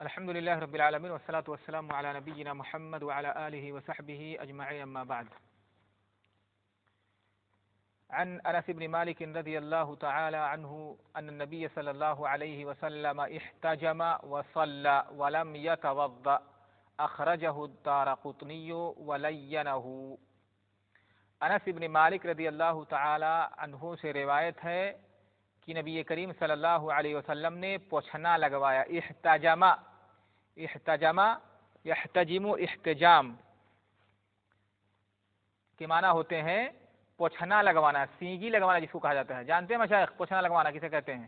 الحمد لله رب العالمين والصلاة والسلام على نبينا محمد وعلى آله وصحبه أجمعين أما بعد. عن أنس بن مالك رضي الله تعالى عنه أن النبي صلى الله عليه وسلم احتجم وصلى ولم يتوضأ أخرجه الدارقطني ولينه. انس بن مالک رضی اللہ تعالی عنہ سے روایت ہے کہ نبی کریم صلی اللہ علیہ وسلم نے پوچھنا لگوایا. احتجم یحتجم احتجام کے معنی ہوتے ہیں پوچھنا لگوانا، سینگی لگوانا جس کو کہا جاتا ہے. جانتے ہیں مشائخ پوچھنا لگوانا کسے کہتے ہیں؟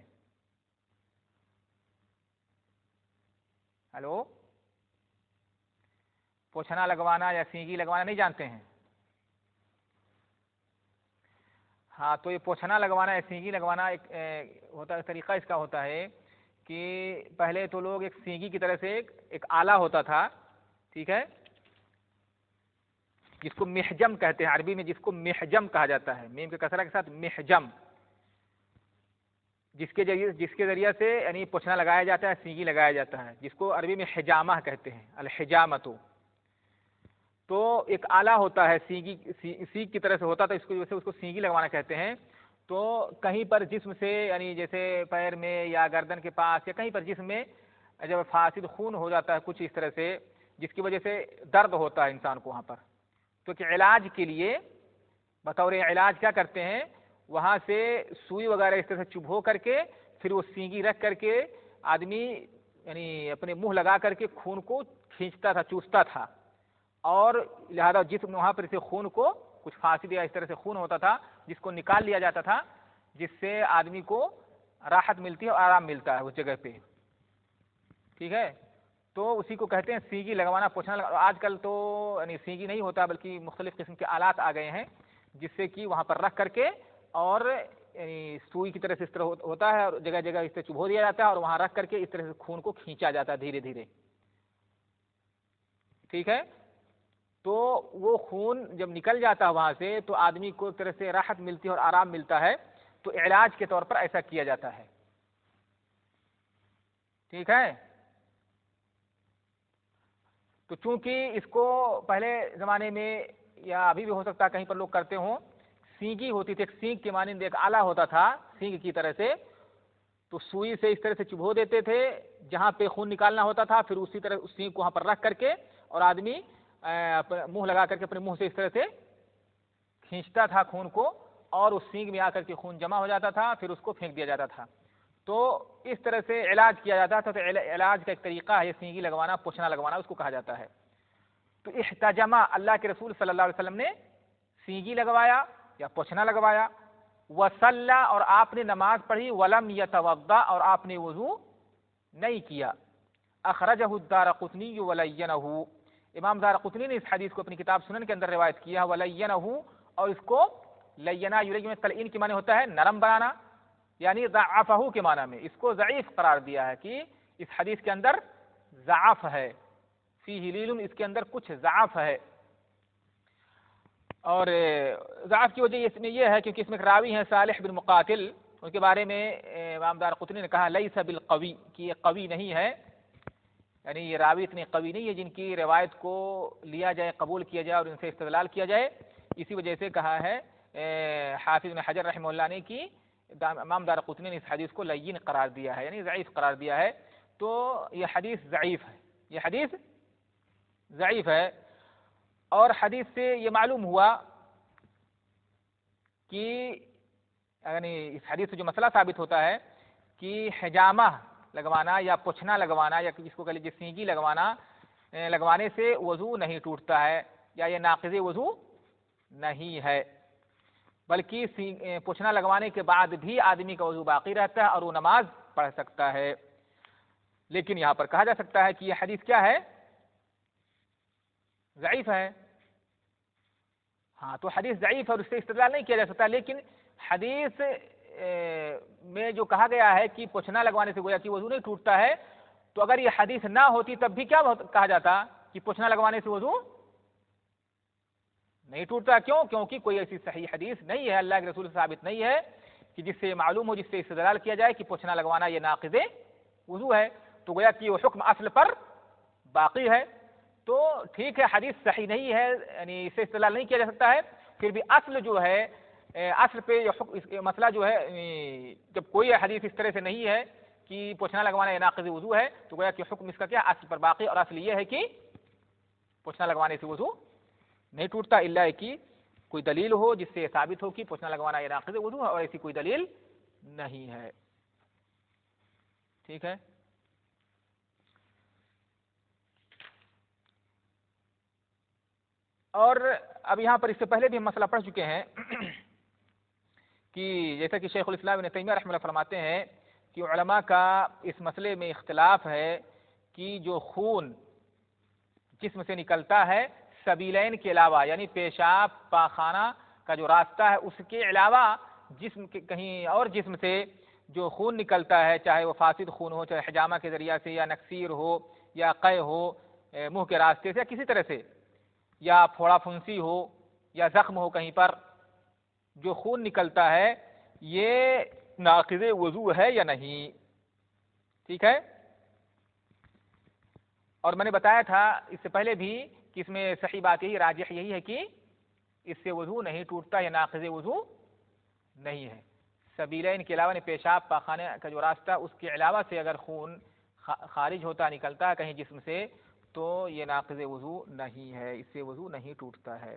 ہلو، پوچھنا لگوانا یا سینگی لگوانا نہیں جانتے ہیں؟ ہاں، تو یہ پوچھنا لگوانا یا سینگی لگوانا ایک ہوتا ہے، طریقہ اس کا ہوتا ہے کہ پہلے تو لوگ ایک سینگی کی طرح سے ایک آلہ ہوتا تھا، ٹھیک ہے، جس کو محجم کہتے ہیں عربی میں، جس کو محجم کہا جاتا ہے، میم کے کسرہ کے ساتھ محجم، جس کے ذریعے سے یعنی پوچھنا لگایا جاتا ہے، سینگی لگایا جاتا ہے، جس کو عربی میں حجامہ کہتے ہیں، الحجامۃ. تو ایک آلہ ہوتا ہے سینگ کی طرح سے ہوتا تھا، اس کی وجہ سے اس کو سینگی لگوانا کہتے ہیں. تو کہیں پر جسم سے یعنی جیسے پیر میں یا گردن کے پاس یا کہیں پر جسم میں جب فاسد خون ہو جاتا ہے کچھ اس طرح سے، جس کی وجہ سے درد ہوتا ہے انسان کو وہاں پر، تو کہ علاج کے لیے بطور علاج کیا کرتے ہیں، وہاں سے سوئی وغیرہ اس طرح سے چبھو کر کے پھر وہ سینگی رکھ کر کے آدمی یعنی اپنے منہ لگا کر کے خون کو کھینچتا تھا، چوستا تھا، اور لہذا جسم وہاں پر سے خون کو کچھ فاسد یا اس طرح سے خون ہوتا تھا جس کو نکال لیا جاتا تھا، جس سے آدمی کو راحت ملتی ہے اور آرام ملتا ہے اس جگہ پہ، ٹھیک ہے. تو اسی کو کہتے ہیں سینگی لگوانا، پوچھنا لگوانا. آج کل تو یعنی سینگی نہیں ہوتا بلکہ مختلف قسم کے آلات آ گئے ہیں جس سے کہ وہاں پر رکھ کر کے اور یعنی سوئی کی طرح سے اس طرح ہوتا ہے اور جگہ جگہ اس طرح چبھو دیا جاتا ہے اور وہاں رکھ کر کے اس طرح سے خون کو کھینچا جاتا ہے دھیرے دھیرے، ٹھیک ہے. تو وہ خون جب نکل جاتا ہے وہاں سے تو آدمی کو ایک طرح سے راحت ملتی ہے اور آرام ملتا ہے، تو علاج کے طور پر ایسا کیا جاتا ہے، ٹھیک ہے. تو چونکہ اس کو پہلے زمانے میں یا ابھی بھی ہو سکتا ہے کہیں پر لوگ کرتے ہوں، سینگی ہوتی تھی، ایک سینگ کے مانند ایک آلہ ہوتا تھا سینگ کی طرح سے، تو سوئی سے اس طرح سے چبھو دیتے تھے جہاں پہ خون نکالنا ہوتا تھا، پھر اسی طرح اس سینگ کو وہاں پر رکھ کر کے اور آدمی منہ لگا کر کے اپنے منہ سے اس طرح سے کھینچتا تھا خون کو، اور اس سینگ میں آ کر کے خون جمع ہو جاتا تھا، پھر اس کو پھینک دیا جاتا تھا. تو اس طرح سے علاج کیا جاتا تھا. تو علاج کا ایک طریقہ ہے سینگی لگوانا، پوچھنا لگوانا اس کو کہا جاتا ہے. تو احتجمہ، اللہ کے رسول صلی اللہ علیہ وسلم نے سینگی لگوایا یا پوچھنا لگوایا. وصلی، اور آپ نے نماز پڑھی. ولم یتوضا، اور آپ نے وضو نہیں کیا. اخرجہ الدارقطنی ولینہ، امام دارقطنی نے اس حدیث کو اپنی کتاب سنن کے اندر روایت کیا. ولینہ، اور اس کو لینا یلین تلئین کے معنی ہوتا ہے نرم بنانا، یعنی ضعفہ کے معنی میں اس کو ضعیف قرار دیا ہے کہ اس حدیث کے اندر ضعف ہے، فیہ لیل، اس کے اندر کچھ ضعف ہے. اور ضعف کی وجہ اس میں یہ ہے کیونکہ اس میں ایک راوی ہیں صالح بن مقاتل، ان کے بارے میں امام دارقطنی نے کہا لیس بالقوی، کہ یہ قوی نہیں ہے، یعنی یہ راوی اتنے قوی نہیں ہے جن کی روایت کو لیا جائے، قبول کیا جائے اور ان سے استدلال کیا جائے. اسی وجہ سے کہا ہے حافظ بن حجر رحمہ اللہ نے کہ امام دارقطنی نے اس حدیث کو لین قرار دیا ہے، یعنی ضعیف قرار دیا ہے. تو یہ حدیث ضعیف ہے، یہ حدیث ضعیف ہے. اور حدیث سے یہ معلوم ہوا کہ یعنی اس حدیث سے جو مسئلہ ثابت ہوتا ہے کہ حجامہ لگوانا یا پوچھنا لگوانا یا جس کو کہہ لیجیے سینگی لگوانے سے وضو نہیں ٹوٹتا ہے یا یہ ناقض وضو نہیں ہے، بلکہ پوچھنا لگوانے کے بعد بھی آدمی کا وضو باقی رہتا ہے اور وہ نماز پڑھ سکتا ہے. لیکن یہاں پر کہا جا سکتا ہے کہ یہ حدیث کیا ہے، ضعیف ہے. ہاں، تو حدیث ضعیف ہے اور اس سے استدلال نہیں کیا جا سکتا. لیکن حدیث میں جو کہا گیا ہے کہ پوچھنا لگوانے سے گویا کہ وضو نہیں ٹوٹتا ہے، تو اگر یہ حدیث نہ ہوتی تب بھی کیا کہا جاتا کہ پوچھنا لگوانے سے وضو نہیں ٹوٹتا. کیوں؟ کیونکہ کوئی ایسی صحیح حدیث نہیں ہے، اللہ کے رسول سے ثابت نہیں ہے کہ جس سے معلوم ہو، جس سے استدلال کیا جائے کہ پوچھنا لگوانا یہ ناقض وضو ہے. تو گویا کہ وہ حکم اصل پر باقی ہے. تو ٹھیک ہے حدیث صحیح نہیں ہے, یعنی اس سے استدلال نہیں کیا جا سکتا ہے, پھر بھی اصل جو ہے اصل پہ یہ مسئلہ جو ہے جب کوئی حدیث اس طرح سے نہیں ہے کہ پوچھنا لگوانا یہ ناقض وضو ہے, تو گویا کہ حکم اس کا کیا اصل پر باقی, اور اصل یہ ہے کہ پوچھنا لگوانے سے وضو نہیں ٹوٹتا الا کہ کوئی دلیل ہو جس سے یہ ثابت ہو کہ پوچھنا لگوانا یہ ناقض وضو ہے, اور ایسی کوئی دلیل نہیں ہے. ٹھیک ہے. اور اب یہاں پر اس سے پہلے بھی ہم مسئلہ پڑھ چکے ہیں کہ جیسا کہ شیخ الاسلام ابن تیمیہ رحمہ اللہ فرماتے ہیں کہ علماء کا اس مسئلے میں اختلاف ہے کہ جو خون جسم سے نکلتا ہے سبیلین کے علاوہ, یعنی پیشاب پاخانہ کا جو راستہ ہے اس کے علاوہ جسم کے کہیں اور جسم سے جو خون نکلتا ہے, چاہے وہ فاسد خون ہو, چاہے حجامہ کے ذریعہ سے, یا نکسیر ہو, یا قے ہو منہ کے راستے سے, یا کسی طرح سے, یا پھوڑا پھنسی ہو, یا زخم ہو کہیں پر, جو خون نکلتا ہے یہ ناقض وضو ہے یا نہیں. ٹھیک ہے. اور میں نے بتایا تھا اس سے پہلے بھی کہ اس میں صحیح بات یہی, راجح یہی ہے کہ اس سے وضو نہیں ٹوٹتا, یا ناقض وضو نہیں ہے. سبیلین کے علاوہ پیشاب پاخانے کا جو راستہ اس کے علاوہ سے اگر خون خارج ہوتا نکلتا ہے کہیں جسم سے تو یہ ناقض وضو نہیں ہے, اس سے وضو نہیں ٹوٹتا ہے.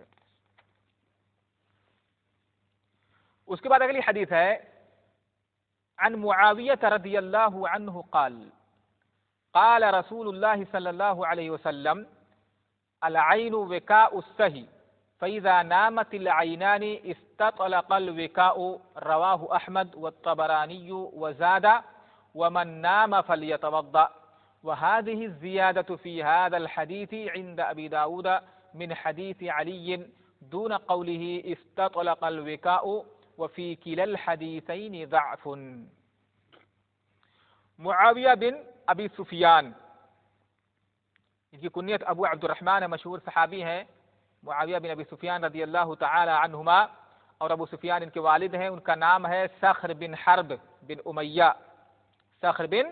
اس کے بعد اگلی حدیث ہے عن معاویہ رضی اللہ عنہ قال قال رسول اللہ صلی اللہ علیہ وسلم العین وکاء السہی فإذا نامت العینان استطلق الوکاء رواہ احمد والطبرانی وزاد ومن نام فلیتوضأ. وهذه الزيادة في هذا الحديث عند أبي داود من حديث علي دون قوله استطلق الوكاء وفي كلا الحديثين ضعف. معاویہ بن ابی سفیان, ان کی کنیت ابو عبد الرحمن مشہور صحابی ہیں, معاویہ بن ابی سفیان رضی اللہ تعالی عنہما, اور ابو سفیان ان کے والد ہیں, ان کا نام ہے صخر بن حرب بن امیہ. صخر بن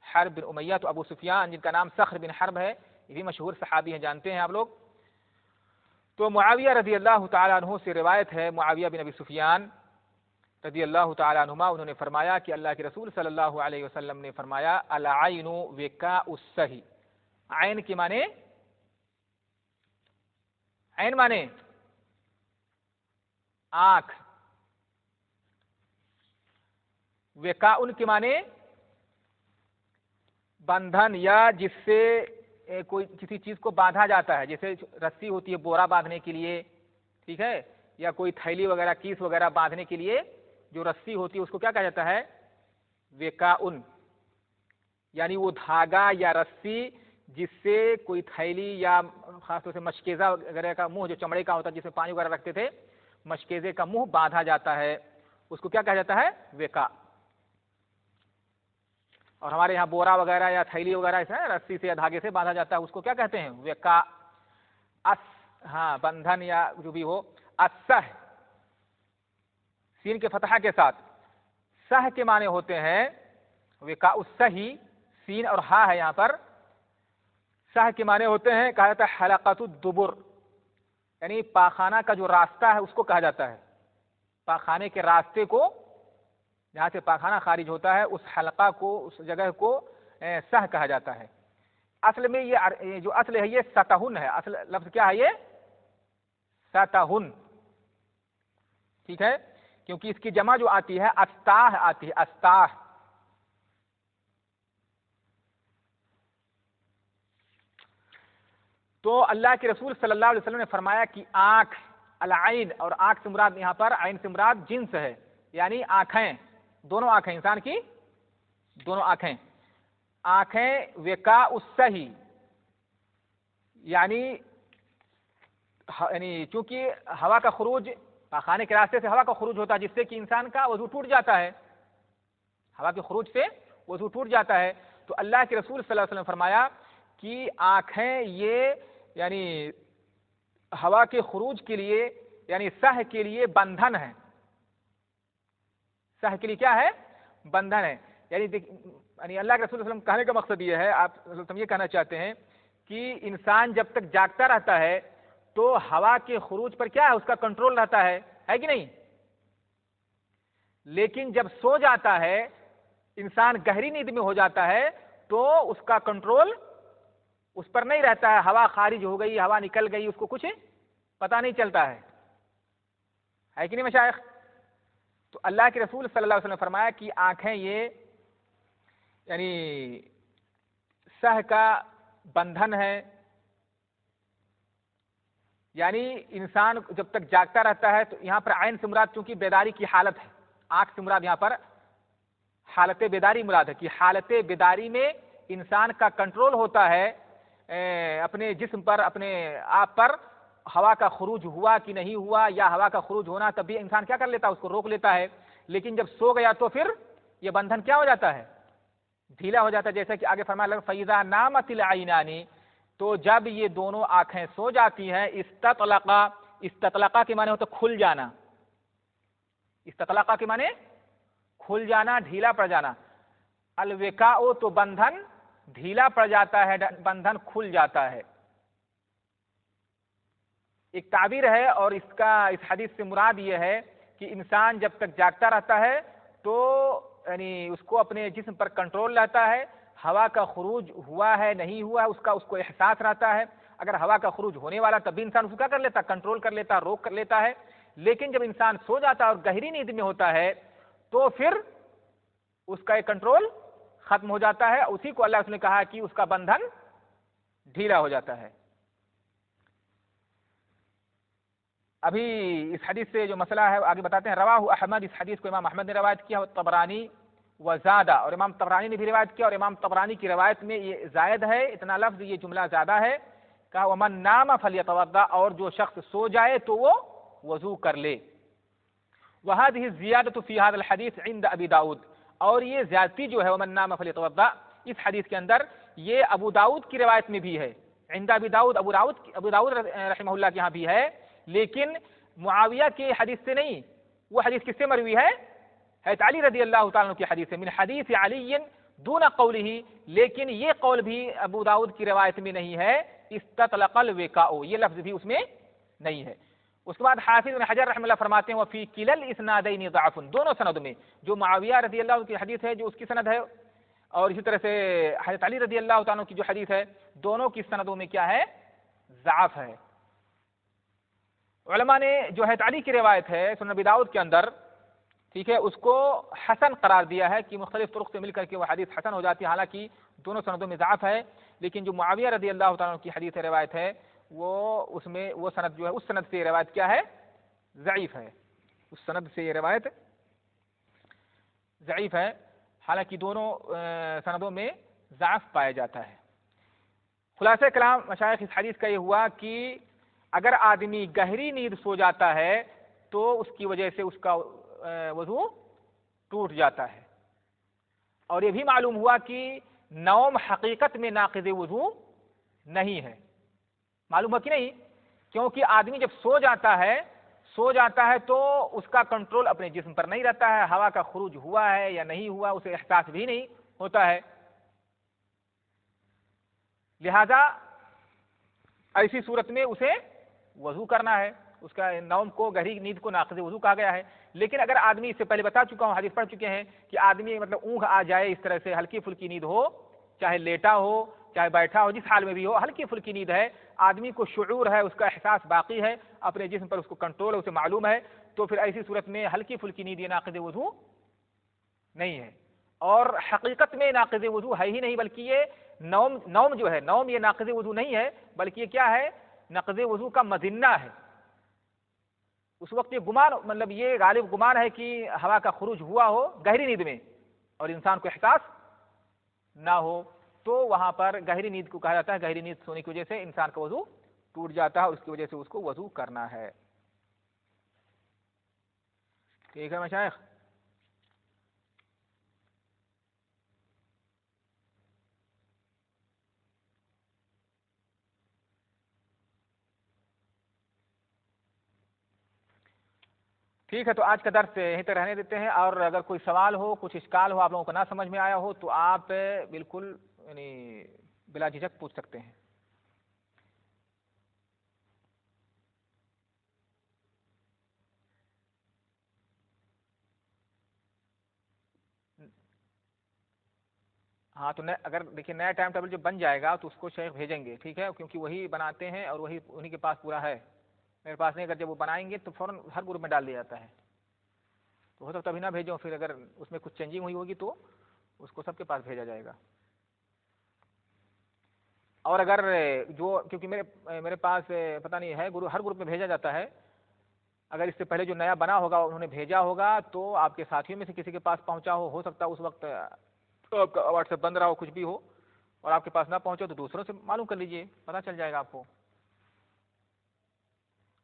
حرب بن امیہ, تو ابو سفیان جن کا نام صخر بن حرب ہے یہ بھی مشہور صحابی ہیں, جانتے ہیں آپ لوگ. تو معاویہ رضی اللہ تعالیٰ عنہ سے روایت ہے, معاویہ بن ابی سفیان رضی اللہ تعالیٰ عنہما انہوں نے فرمایا کہ اللہ کے رسول صلی اللہ علیہ وسلم نے فرمایا العین وکاء السہی. عین کے معنی, عین معنی آنکھ, وکاء کے معنی بندھن, یا جس سے کوئی کسی چیز کو باندھا جاتا ہے, جیسے رسی ہوتی ہے بورا باندھنے کے لیے, ٹھیک ہے, یا کوئی تھیلی وغیرہ کیس وغیرہ باندھنے کے لیے جو رسی ہوتی ہے اس کو کیا کہا جاتا ہے, وکاؤن. یعنی وہ دھاگا یا رسی جس سے کوئی تھیلی یا خاص طور سے مشکیزہ وغیرہ کا منہ جو چمڑے کا ہوتا ہے جس میں پانی وغیرہ رکھتے تھے, مشکیزے کا منہ باندھا جاتا ہے, اس کو کیا کہا جاتا ہے, وکا. اور ہمارے یہاں بورا وغیرہ یا تھیلی وغیرہ ایسا رسی سے یا دھاگے سے باندھا جاتا ہے, اس کو کیا کہتے ہیں, وکا. ہاں بندھن یا جو بھی ہو. السہ سین کے فتحہ کے ساتھ, سہ کے معنی ہوتے ہیں وکاء السہی, سین اور ہا ہے یہاں پر. سہ کے معنی ہوتے ہیں, کہا جاتا ہے حلقۃ الدبر, یعنی پاخانہ کا جو راستہ ہے اس کو کہا جاتا ہے. پاخانے کے راستے کو جہاں سے پاخانہ خارج ہوتا ہے اس حلقہ کو, اس جگہ کو سہ کہا جاتا ہے. اصل میں یہ جو اصل ہے یہ سطحن ہے, اصل لفظ کیا ہے یہ, سطحن. ٹھیک ہے, کیونکہ اس کی جمع جو آتی ہے استاح آتی ہے, استاح. تو اللہ کے رسول صلی اللہ علیہ وسلم نے فرمایا کہ آنکھ, العین, اور آنکھ سے مراد یہاں پر عین سے مراد جنس ہے, یعنی آنکھیں, دونوں آنکھیں, انسان کی دونوں آنکھیں. آنکھیں وکاء السہی, یعنی چونکہ ہوا کا خروج, پاخانے کے راستے سے ہوا کا خروج ہوتا ہے جس سے کہ انسان کا وضو ٹوٹ جاتا ہے, ہوا کے خروج سے وضو ٹوٹ جاتا ہے. تو اللہ کے رسول صلی اللہ علیہ وسلم نے فرمایا کہ آنکھیں یہ یعنی ہوا کے خروج کے لیے, یعنی سہ کے لیے بندھن ہے. سہ کے لیے کیا ہے, بندھن ہے. یعنی اللہ کے رسول صلی اللہ علیہ وسلم کہنے کا مقصد یہ ہے، تم یہ کہنا چاہتے ہیں کہ انسان جب تک جاگتا رہتا ہے تو ہوا کے خروج پر کیا ہے، اس کا کنٹرول رہتا ہے کہ نہیں؟ لیکن جب سو جاتا ہے، انسان گہری نیند میں ہو جاتا ہے تو اس کا کنٹرول اس پر نہیں رہتا ہے، ہوا خارج ہو گئی، ہوا نکل گئی، اس کو کچھ پتہ نہیں چلتا ہے کہ نہیں مشائخ؟ تو اللہ کے رسول صلی اللہ علیہ وسلم نے فرمایا کہ آنکھیں یہ یعنی سہ کا بندھن ہے، یعنی انسان جب تک جاگتا رہتا ہے تو یہاں پر عین سے مراد چونکہ بیداری کی حالت ہے، آنکھ سے مراد یہاں پر حالت بیداری مراد ہے کہ حالت بیداری میں انسان کا کنٹرول ہوتا ہے اپنے جسم پر، اپنے آپ پر، ہوا کا خروج ہوا کہ نہیں ہوا، یا ہوا کا خروج ہونا تب بھی انسان کیا کر لیتا ہے، اس کو روک لیتا ہے۔ لیکن جب سو گیا تو پھر یہ بندھن کیا ہو جاتا ہے، ڈھیلا ہو جاتا ہے، جیسا کہ آگے فرمایا فَإِذَا نَامَتِ الْعَيْنَانِ، تو جب یہ دونوں آنکھیں سو جاتی ہیں، استطلقا کے معنی ہوتا ہے کھل جانا، استطلقا کے معنی کھل جانا، ڈھیلا پڑ جانا، الوقاء تو بندھن ڈھیلا پڑ جاتا ہے، بندھن کھل جاتا ہے، ایک تعبیر ہے۔ اور اس حدیث سے مراد یہ ہے کہ انسان جب تک جاگتا رہتا ہے تو یعنی اس کو اپنے جسم پر کنٹرول رہتا ہے، ہوا کا خروج ہوا ہے نہیں ہوا اس کو احساس رہتا ہے، اگر ہوا کا خروج ہونے والا تب بھی انسان اس کو کیا کر لیتا، کنٹرول کر لیتا، روک کر لیتا ہے۔ لیکن جب انسان سو جاتا ہے اور گہری نیند میں ہوتا ہے تو پھر اس کا ایک کنٹرول ختم ہو جاتا ہے، اسی کو اللہ نے کہا کہ اس کا بندھن ڈھیلا ہو جاتا ہے۔ ابھی اس حدیث سے جو مسئلہ ہے آگے بتاتے ہیں۔ رواہ احمد، اس حدیث کو امام احمد نے روایت کیا، اور طبرانی وزادہ، اور امام طبرانی نے بھی روایت کیا، اور امام طبرانی کی روایت میں یہ زائد ہے، اتنا لفظ، یہ جملہ زیادہ ہے، کہا ومن نام فلیتوضا، اور جو شخص سو جائے تو وہ وضو کر لے۔ وهذه الزیادۃ فی هذا الحدیث عند ابی داؤد، اور یہ زیادتی جو ہے ومن نام فلیتوضا اس حدیث کے اندر یہ ابو داؤد کی روایت میں بھی ہے، عند ابی داؤد، ابو داؤد رحمہ اللہ کے یہاں بھی ہے، لیکن معاویہ کی حدیث سے نہیں۔ وہ حدیث کس سے مروی ہے؟ حضرت علی رضی اللہ تعالیٰ عنہ کی حدیث ہے، من حدیث علی دون قولہ، لیکن یہ قول بھی ابو داؤد کی روایت میں نہیں ہے، استطلق الوقاء، یہ لفظ بھی اس میں نہیں ہے۔ اس کے بعد حافظ بن حجر رحمہ اللہ فرماتے ہیں وفی کلا الاسنادین ضعف، دونوں سندوں میں، جو معاویہ رضی اللہ عنہ کی حدیث ہے جو اس کی سند ہے، اور اسی طرح سے حضرت علی رضی اللہ تعالیٰ عنہ کی جو حدیث ہے، دونوں کی سندوں میں کیا ہے، ضعف ہے۔ علماء نے جو حضرت علی کی روایت ہے سنن ابی داؤد کے اندر، ٹھیک ہے، اس کو حسن قرار دیا ہے کہ مختلف طرق سے مل کر کے وہ حدیث حسن ہو جاتی ہے، حالانکہ دونوں سندوں میں ضعف ہے، لیکن جو معاویہ رضی اللہ تعالیٰ عنہ کی حدیث روایت ہے اس میں وہ سند جو ہے، اس سند سے یہ روایت کیا ہے، ضعیف ہے، اس سند سے یہ روایت ضعیف ہے، حالانکہ دونوں سندوں میں ضعف پایا جاتا ہے۔ خلاصہ کلام مشائخ اس حدیث کا یہ ہوا کہ اگر آدمی گہری نیند سو جاتا ہے تو اس کی وجہ سے اس کا وضو ٹوٹ جاتا ہے، اور یہ بھی معلوم ہوا کہ نوم حقیقت میں ناقض وضو نہیں ہے، معلوم ہوا کہ نہیں، کیونکہ آدمی جب سو جاتا ہے تو اس کا کنٹرول اپنے جسم پر نہیں رہتا ہے، ہوا کا خروج ہوا ہے یا نہیں ہوا اسے احساس بھی نہیں ہوتا ہے، لہذا ایسی صورت میں اسے وضو کرنا ہے، اس کا نوم کو، گہری نیند کو ناقض وضو کہا گیا ہے۔ لیکن اگر آدمی، اس سے پہلے بتا چکا ہوں، حدیث پڑھ چکے ہیں کہ آدمی مطلب اونگ آ جائے، اس طرح سے ہلکی پھلکی نیند ہو، چاہے لیٹا ہو چاہے بیٹھا ہو، جس حال میں بھی ہو، ہلکی پھلکی نیند ہے، آدمی کو شعور ہے، اس کا احساس باقی ہے، اپنے جسم پر اس کو کنٹرول ہے، اسے معلوم ہے، تو پھر ایسی صورت میں ہلکی پھلکی نیند یہ ناقض وضو نہیں ہے، اور حقیقت میں ناقض وضو ہے ہی نہیں، بلکہ یہ نوم جو ہے، نوم یہ ناقض وضو نہیں ہے، بلکہ یہ کیا ہے، نقض وضو کا مظنہ ہے۔ اس وقت یہ گمان، مطلب یہ غالب گمان ہے کہ ہوا کا خروج ہوا ہو گہری نیند میں اور انسان کو احساس نہ ہو، تو وہاں پر گہری نیند کو کہا جاتا ہے، گہری نیند سونے کی وجہ سے انسان کا وضو ٹوٹ جاتا ہے، اس کی وجہ سے اس کو وضو کرنا ہے۔ ٹھیک ہے مشائخ؟ ٹھیک ہے، تو آج کا درس یہیں تک رہنے دیتے ہیں، اور اگر کوئی سوال ہو، کچھ اشکال ہو، آپ لوگوں کو نہ سمجھ میں آیا ہو تو آپ بالکل یعنی بلا جھجک پوچھ سکتے ہیں۔ ہاں تو اگر دیکھیے نیا ٹائم ٹیبل جو بن جائے گا تو اس کو شیخ بھیجیں گے، ٹھیک ہے، کیونکہ وہی بناتے ہیں اور وہی انہی کے پاس پورا ہے، میرے پاس نہیں۔ اگر جب وہ بنائیں گے تو فوراً ہر گروپ میں ڈال دیا جاتا ہے، تو ہو سکتا ابھی نہ بھیجو، پھر اگر اس میں کچھ چینجنگ ہوئی ہوگی تو اس کو سب کے پاس بھیجا جائے گا۔ اور اگر جو کیونکہ میرے پاس پتہ نہیں ہے، ہر گروپ میں بھیجا جاتا ہے، اگر اس سے پہلے جو نیا بنا ہوگا انہوں نے بھیجا ہوگا تو آپ کے ساتھیوں میں سے کسی کے پاس پہنچا ہو سکتا ہے اس وقت آپ کا واٹس ایپ بند رہا ہو، کچھ بھی ہو، اور آپ کے پاس نہ پہنچو تو دوسروں سے معلوم کر لیجئے، پتہ چل جائے گا آپ کو۔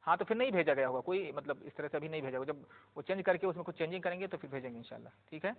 ہاں تو پھر نہیں بھیجا گیا ہوگا، کوئی مطلب اس طرح سے ابھی نہیں بھیجا ہوگا، جب وہ چینج کر کے اس میں کچھ چینجنگ کریں گے تو پھر بھیجیں گے انشاءاللہ، ٹھیک ہے۔